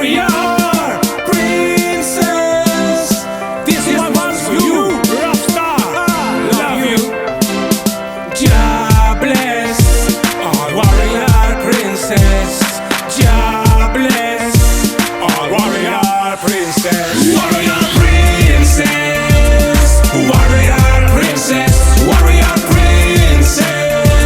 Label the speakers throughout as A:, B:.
A: warrior princess. This is one for you, Ruffstar. Love you. God bless our warrior princess. God bless our warrior princess. Warrior princess. Warrior princess. Warrior princess.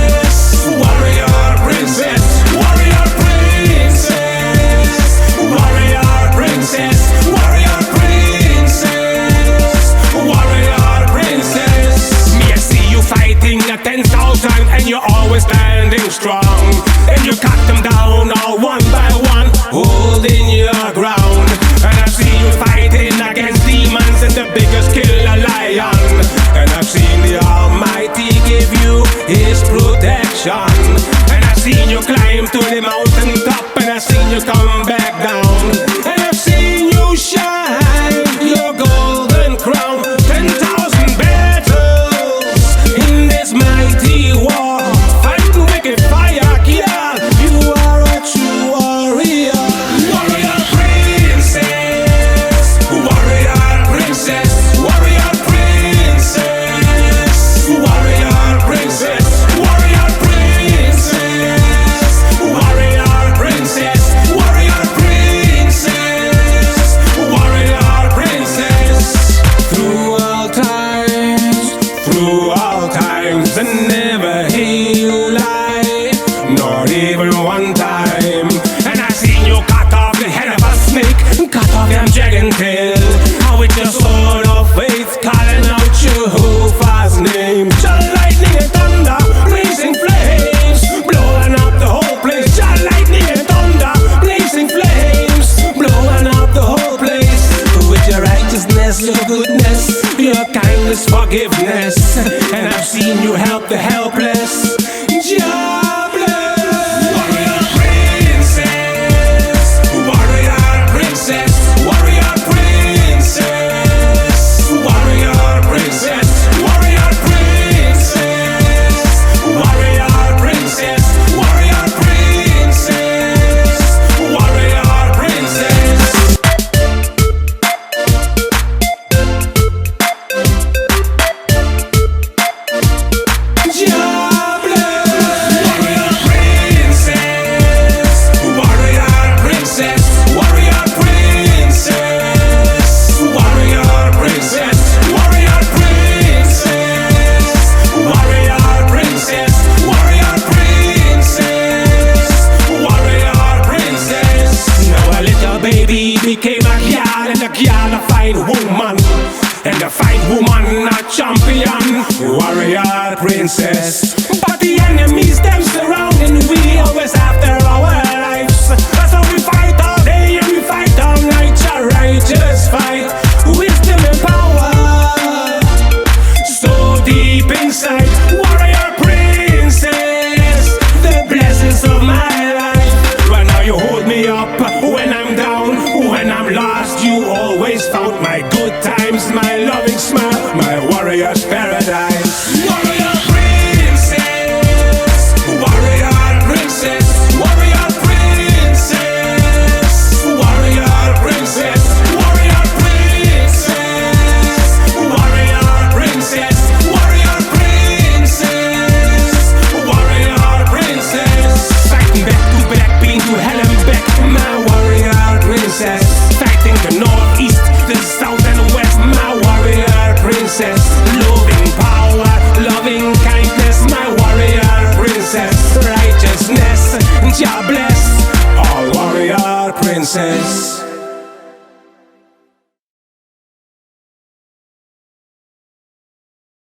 A: Warrior princess. Warrior princess. Warrior princess. Warrior princess. Warrior princess. Me, I see you fighting 10,000 and you're always standing strong. And you cut them down all one by one, holding your ground. And I've seen you fighting against demons and the biggest killer lion. And I've seen the Almighty give you His protection. And I've seen you climb to the mountain top, and I've seen you come back down. And I've seen you shine your golden crown. 10,000 battles in this mighty war, fighting wicked fire, yeah. You are a true warrior. Warrior princess. Warrior princess. Warrior princess. Warrior princess. Warrior princess. Warrior princess. Warrior princess. Warrior princess. Through all times, and never hear you lie, not even one time. And I seen you cut off the head of a snake, cut off them dragon tail, and with your sword of faith, calling out Jehovah's name. Jah lightning and thunder, blazing flames, blowing up the whole place. Jah lightning and thunder, blazing flames, blowing up the whole place. With your righteousness, your goodness, your kindness, forgiveness, and I've seen you help the helpless. Jah bless. Warrior princess. Warrior princess. Warrior princess. Warrior princess. Warrior princess. Warrior princess. Warrior princess. Warrior princess. Jah bless. Warrior princess. Warrior princess. Warrior princess. Warrior princess. Warrior princess. Warrior princess. Warrior princess. Warrior princess. Now a little baby became a girl, and a girl a fine woman, and a fine woman a champion. Warrior princess. But the enemies them surrounding, we always after our lives. That's how we fight all day and we fight all night. A righteous fight, wisdom and power, so deep inside. Warrior princess, the blessings of my life. Right now you hold me up when I'm down, when I'm lost. You always found my good times, my loving smile.